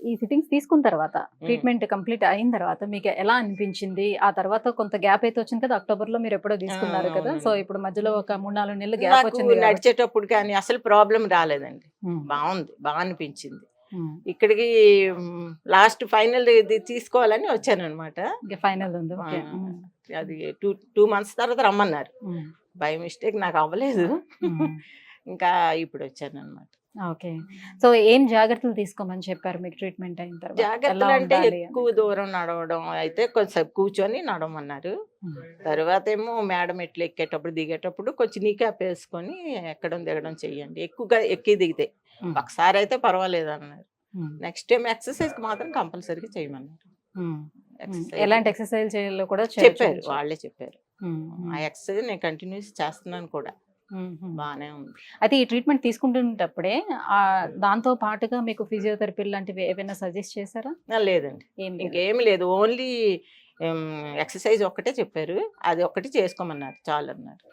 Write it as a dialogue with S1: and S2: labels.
S1: ఈ సిట్టింగ్స్ తీసుకున్న తర్వాత
S2: ఉమ్,
S1: ట్రీట్మెంట్ కంప్లీట్ అయిన తర్వాత మీకు ఎలా అనిపించింది? ఆ తర్వాత కొంత గ్యాప్ అయితే వచ్చింది కదా! అక్టోబర్‌లో మీరు ఎప్పుడో
S2: ఆ,
S1: తీసుకున్నారు కదా! సో,
S2: అవునండి.
S1: ఇప్పుడు మధ్యలో ఒక 3, 4 నెలలు గ్యాప్
S2: నాకు
S1: వచ్చింది కాబట్టి
S2: నడిచేటప్పుడు కానీ అసలు ప్రాబ్లం రాలేదండి.
S1: హ్మ్.
S2: బాగుంది, బాగా అనిపించింది.
S1: హ్మ్.
S2: ఇక్కడికి లాస్ట్ ఫైనల్ ఇది తీసుకోవాలని వచ్చానన్నమాట.
S1: ఇంక ఫైనల్ ఉంది.
S2: ఆ,
S1: ఓకే. హ్మ్.
S2: అది టూ మంత్స్ తర్వాత రమ్మన్నారు.
S1: హ్మ్.
S2: బై మిస్టేక్ నాకు అవ్వలేదు.
S1: హ్మ్.
S2: ఇంకా ఇప్పుడు వచ్చానన్నమాట.
S1: ఓకే. సో, ఏం జాగ్రత్తలు తీసుకోమని చెప్పారు మీకు ట్రీట్మెంట్ అయిన తర్వాత? ఎలా
S2: జాగ్రత్తలు అంటే
S1: ఉండాలి
S2: ఎక్కువ
S1: అనేది?
S2: దూరం నడవడం అయితే కొంచెంసేపు కూర్చొని నడవమన్నారు.
S1: హ్మ్.
S2: తర్వాత ఏమో మేడ మెట్లు ఎక్కేటప్పుడు దిగేటప్పుడు కొంచెం నీ క్యాప్ వేసుకొని ఎక్కడం దిగడం చెయ్యండి, ఎక్కువగా ఎక్కి దిగితే.
S1: హ్మ్.
S2: ఒకసారి అయితే పర్వాలేదు అన్నారు.
S1: హ్మ్.
S2: నెక్స్ట్ టైం ఎక్సర్సైజ్కి మాత్రం కంపల్సరీగా చేయమన్నారు.
S1: హ్మ్. హ్మ్.
S2: ఎక్సర్సైజ్
S1: ఎలాంటి ఎక్సర్‌సైజ్ చేయాలో కూడా
S2: చెప్పారు,
S1: చూపించారు.
S2: వాళ్ళే చెప్పారు.
S1: హ్మ్.
S2: ఆ
S1: హ్మ్.
S2: ఎక్సర్సైజ్ నేను కంటిన్యూస్ చేస్తున్నాను కూడా.
S1: హుహు.
S2: బానే ఉంది.
S1: అయితే ఈ ట్రీట్మెంట్ తీసుకుంటునేటప్పుడే దాంతో పాటుగా మీకు ఫిజియోథెరపీ లాంటివి ఏవైనా సజెస్ట్ చేసారా?
S2: లేదండి,
S1: ఏం లేదు.
S2: ఇంకేమి లేదు. ఓన్లీ ఎక్సర్సైజ్ ఒక్కటే చెప్పారు. అది ఒక్కటి చేసుకోమన్నారు చాలన్నారు.